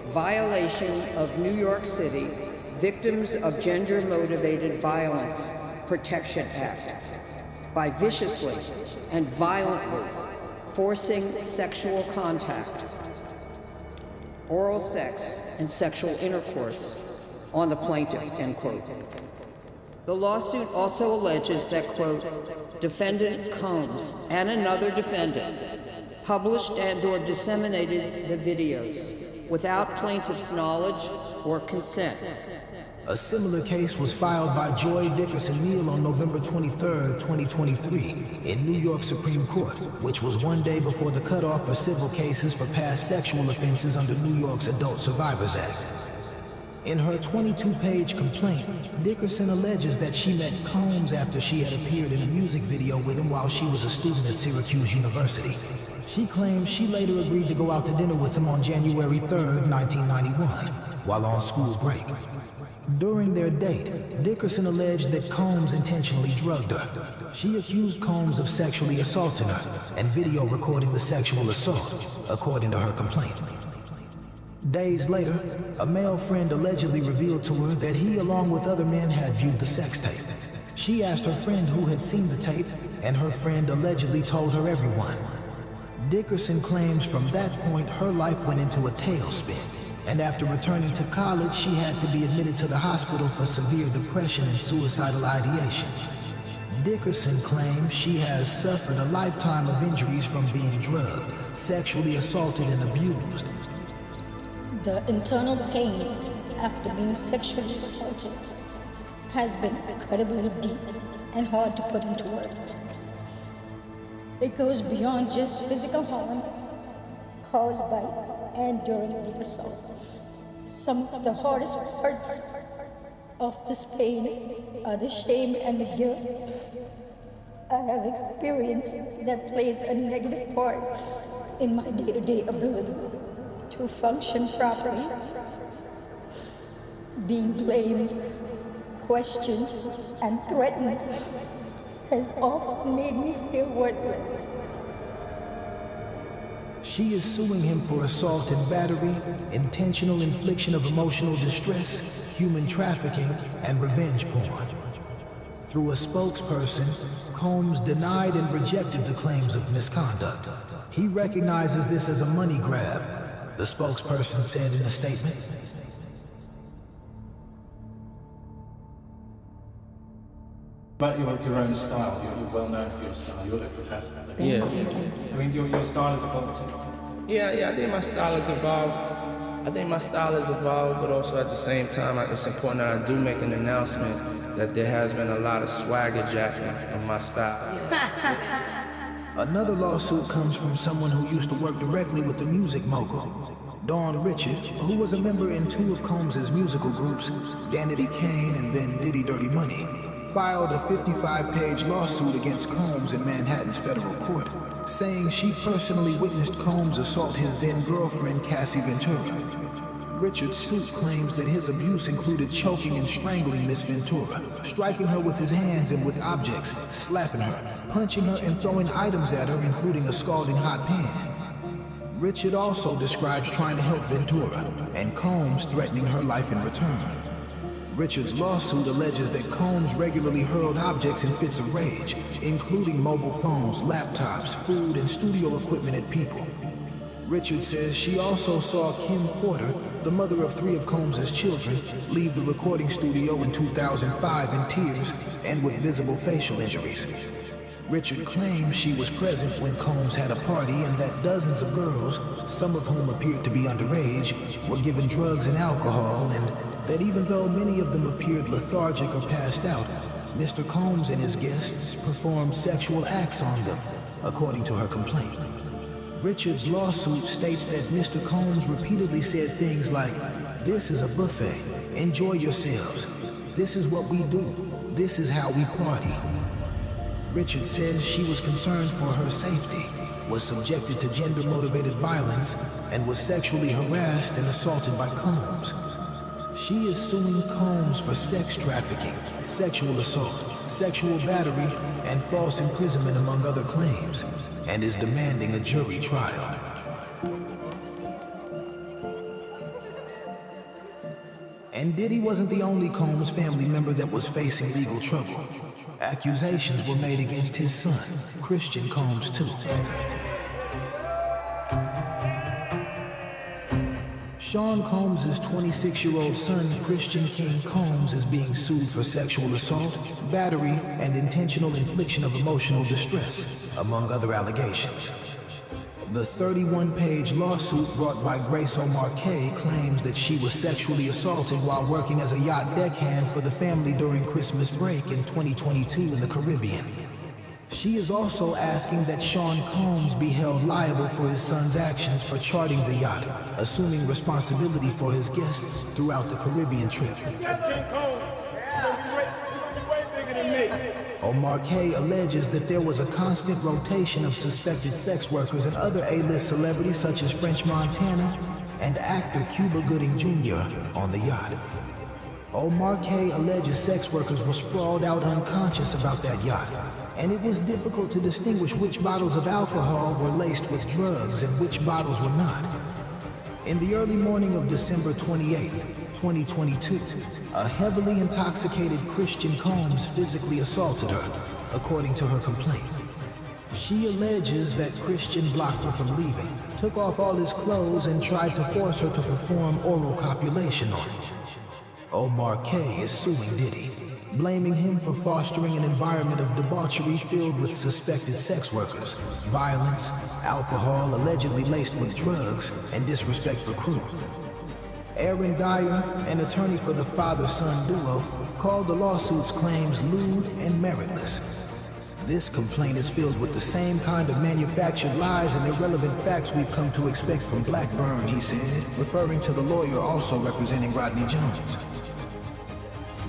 violation of New York City Victims of Gender-Motivated Violence Protection Act by viciously and violently forcing sexual contact, oral sex, and sexual intercourse on the plaintiff, end quote. The lawsuit also alleges that, quote, defendant Combs and another defendant published and/or disseminated the videos without plaintiff's knowledge or consent. A similar case was filed by Joy Dickerson Neal on November 23, 2023, in New York Supreme Court, which was one day before the cutoff for civil cases for past sexual offenses under New York's Adult Survivors Act. In her 22-page complaint, Dickerson alleges that she met Combs after she had appeared in a music video with him while she was a student at Syracuse University. She claims she later agreed to go out to dinner with him on January 3, 1991, while on school break. During their date, Dickerson alleged that Combs intentionally drugged her. She accused Combs of sexually assaulting her and video recording the sexual assault, according to her complaint. Days later, a male friend allegedly revealed to her that he, along with other men, had viewed the sex tape. She asked her friend who had seen the tape, and her friend allegedly told her everyone. Dickerson claims from that point her life went into a tailspin, and after returning to college, she had to be admitted to the hospital for severe depression and suicidal ideation. Dickerson claims she has suffered a lifetime of injuries from being drugged, sexually assaulted, and abused. The internal pain after being sexually assaulted has been incredibly deep and hard to put into words. It goes beyond just physical harm caused by and during the assault. Some of the hardest parts of this pain are the shame and the guilt I have experienced that plays a negative part in my day-to-day ability to function properly. Being blamed, questioned, and threatened has often made me feel worthless. She is suing him for assault and battery, intentional infliction of emotional distress, human trafficking, and revenge porn. Through a spokesperson, Combs denied and rejected the claims of misconduct. He recognizes this as a money grab, the spokesperson said in a statement. About your own style, you're well known for your style, you look fantastic. Yeah. I mean, your style has evolved. Yeah, I think my style has evolved. But also at the same time, it's important that I do make an announcement that there has been a lot of swagger jacking of my style. Another lawsuit comes from someone who used to work directly with the music mogul, Dawn Richard, who was a member in two of Combs' musical groups, Danity Kane and then Diddy Dirty Money, filed a 55-page lawsuit against Combs in Manhattan's federal court, saying she personally witnessed Combs assault his then-girlfriend, Cassie Ventura. Richard's suit claims that his abuse included choking and strangling Miss Ventura, striking her with his hands and with objects, slapping her, punching her, and throwing items at her, including a scalding hot pan. Richard also describes trying to help Ventura, and Combs threatening her life in return. Richard's lawsuit alleges that Combs regularly hurled objects in fits of rage, including mobile phones, laptops, food, and studio equipment at people. Richard says she also saw Kim Porter, the mother of 3 of Combs' children, leave the recording studio in 2005 in tears and with visible facial injuries. Richard claims she was present when Combs had a party and that dozens of girls, some of whom appeared to be underage, were given drugs and alcohol, and that even though many of them appeared lethargic or passed out, Mr. Combs and his guests performed sexual acts on them, according to her complaint. Richard's lawsuit states that Mr. Combs repeatedly said things like, "This is a buffet. Enjoy yourselves. This is what we do. This is how we party." Richard says she was concerned for her safety, was subjected to gender-motivated violence, and was sexually harassed and assaulted by Combs. She is suing Combs for sex trafficking, sexual assault, sexual battery, and false imprisonment among other claims, and is demanding a jury trial. And Diddy wasn't the only Combs family member that was facing legal trouble. Accusations were made against his son, Christian Combs, too. Sean Combs' 26-year-old son, Christian King Combs, is being sued for sexual assault, battery, and intentional infliction of emotional distress, among other allegations. The 31-page lawsuit brought by Grace O'Marquet claims that she was sexually assaulted while working as a yacht deckhand for the family during Christmas break in 2022 in the Caribbean. She is also asking that Sean Combs be held liable for his son's actions for charting the yacht, assuming responsibility for his guests throughout the Caribbean trip. O'Marquet alleges that there was a constant rotation of suspected sex workers and other A-list celebrities such as French Montana and actor Cuba Gooding Jr. on the yacht. O'Marquet alleges sex workers were sprawled out unconscious about that yacht, and it was difficult to distinguish which bottles of alcohol were laced with drugs and which bottles were not. In the early morning of December 28, 2022, a heavily intoxicated Christian Combs physically assaulted her, according to her complaint. She alleges that Christian blocked her from leaving, took off all his clothes, and tried to force her to perform oral copulation on him. O'Marquet is suing Diddy, blaming him for fostering an environment of debauchery filled with suspected sex workers, violence, alcohol allegedly laced with drugs, and disrespect for crew. Aaron Dyer, an attorney for the father-son duo, called the lawsuit's claims lewd and meritless. This complaint is filled with the same kind of manufactured lies and irrelevant facts we've come to expect from Blackburn, he said, referring to the lawyer also representing Rodney Jones.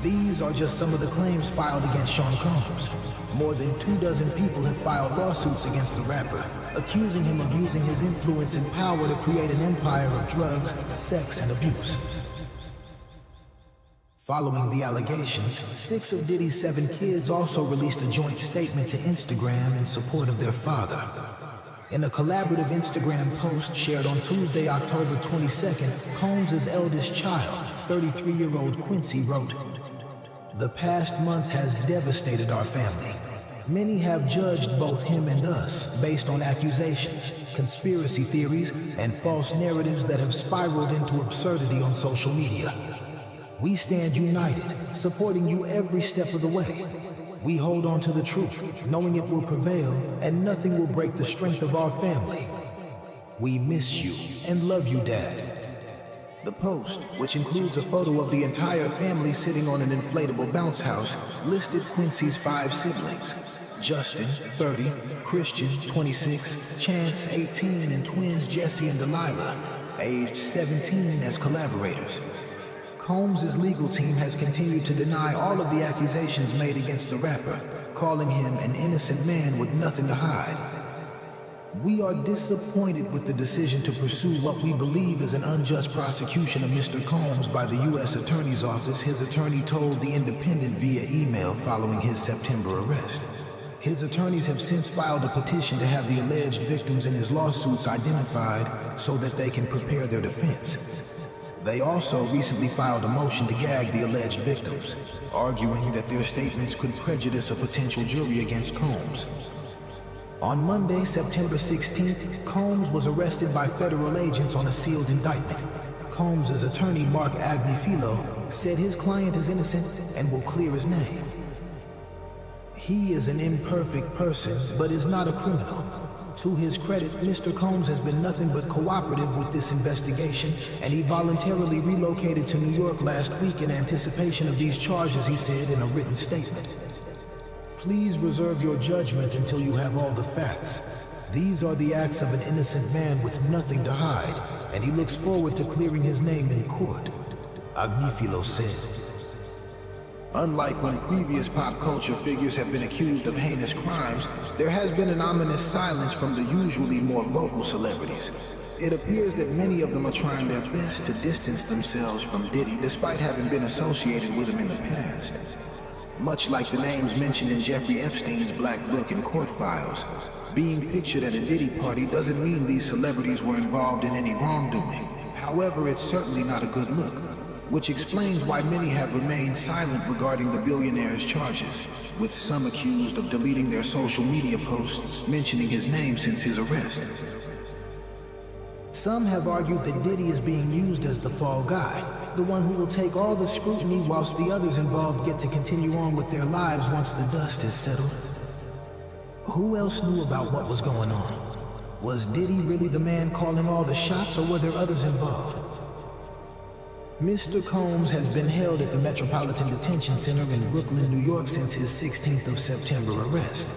These are just some of the claims filed against Sean Combs. More than 24 people have filed lawsuits against the rapper, accusing him of using his influence and power to create an empire of drugs, sex, and abuse. Following the allegations, 6 of Diddy's 7 kids also released a joint statement to Instagram in support of their father. In a collaborative Instagram post shared on Tuesday, October 22nd, Combs' eldest child, 33-year-old Quincy, wrote, "The past month has devastated our family. Many have judged both him and us based on accusations, conspiracy theories, and false narratives that have spiraled into absurdity on social media. We stand united, supporting you every step of the way. We hold on to the truth, knowing it will prevail, and nothing will break the strength of our family. We miss you and love you, Dad." The post, which includes a photo of the entire family sitting on an inflatable bounce house, listed Quincy's 5 siblings: Justin, 30, Christian, 26, Chance, 18, and twins Jesse and Delilah, aged 17, as collaborators. Combs' legal team has continued to deny all of the accusations made against the rapper, calling him an innocent man with nothing to hide. "We are disappointed with the decision to pursue what we believe is an unjust prosecution of Mr. Combs by the U.S. Attorney's Office," his attorney told The Independent via email following his September arrest. His attorneys have since filed a petition to have the alleged victims in his lawsuits identified so that they can prepare their defense. They also recently filed a motion to gag the alleged victims, arguing that their statements could prejudice a potential jury against Combs. On Monday, September 16th, Combs was arrested by federal agents on a sealed indictment. Combs' attorney, Mark Agnifilo, said his client is innocent and will clear his name. He is an imperfect person, but is not a criminal. To his credit, Mr. Combs has been nothing but cooperative with this investigation, and he voluntarily relocated to New York last week in anticipation of these charges, he said in a written statement. Please reserve your judgment until you have all the facts. These are the acts of an innocent man with nothing to hide, and he looks forward to clearing his name in court, Agnifilo said. Unlike when previous pop culture figures have been accused of heinous crimes, there has been an ominous silence from the usually more vocal celebrities. It appears that many of them are trying their best to distance themselves from Diddy despite having been associated with him in the past. Much like the names mentioned in Jeffrey Epstein's Black Book and court files, being pictured at a Diddy party doesn't mean these celebrities were involved in any wrongdoing. However, it's certainly not a good look, which explains why many have remained silent regarding the billionaire's charges, with some accused of deleting their social media posts mentioning his name since his arrest. Some have argued that Diddy is being used as the fall guy, the one who will take all the scrutiny whilst the others involved get to continue on with their lives once the dust is settled. Who else knew about what was going on? Was Diddy really the man calling all the shots, or were there others involved? Mr. Combs has been held at the Metropolitan Detention Center in Brooklyn, New York since his 16th of September arrest.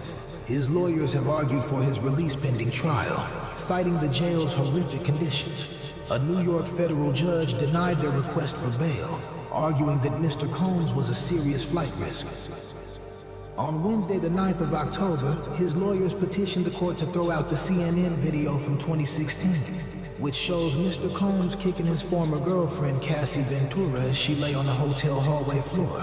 His lawyers have argued for his release pending trial, citing the jail's horrific conditions. A New York federal judge denied their request for bail, arguing that Mr. Combs was a serious flight risk. On Wednesday, the 9th of October, his lawyers petitioned the court to throw out the CNN video from 2016, which shows Mr. Combs kicking his former girlfriend, Cassie Ventura, as she lay on the hotel hallway floor.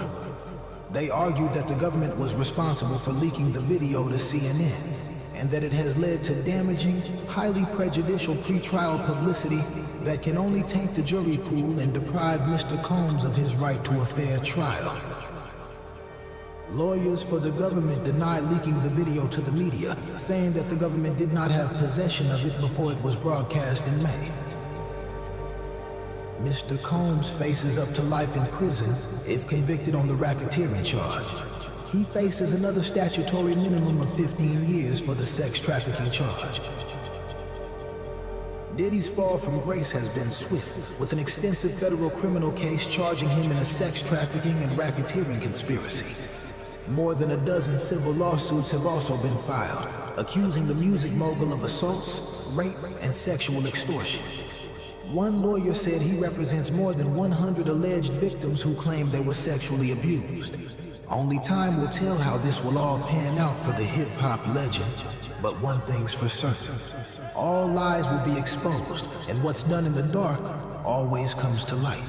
They argued that the government was responsible for leaking the video to CNN, and that it has led to damaging, highly prejudicial pretrial publicity that can only taint the jury pool and deprive Mr. Combs of his right to a fair trial. Lawyers for the government denied leaking the video to the media, saying that the government did not have possession of it before it was broadcast in May. Mr. Combs faces up to life in prison if convicted on the racketeering charge. He faces another statutory minimum of 15 years for the sex trafficking charge. Diddy's fall from grace has been swift, with an extensive federal criminal case charging him in a sex trafficking and racketeering conspiracy. More than a dozen civil lawsuits have also been filed, accusing the music mogul of assaults, rape, and sexual extortion. One lawyer said he represents more than 100 alleged victims who claim they were sexually abused. Only time will tell how this will all pan out for the hip-hop legend, but one thing's for certain. All lies will be exposed, and what's done in the dark always comes to light.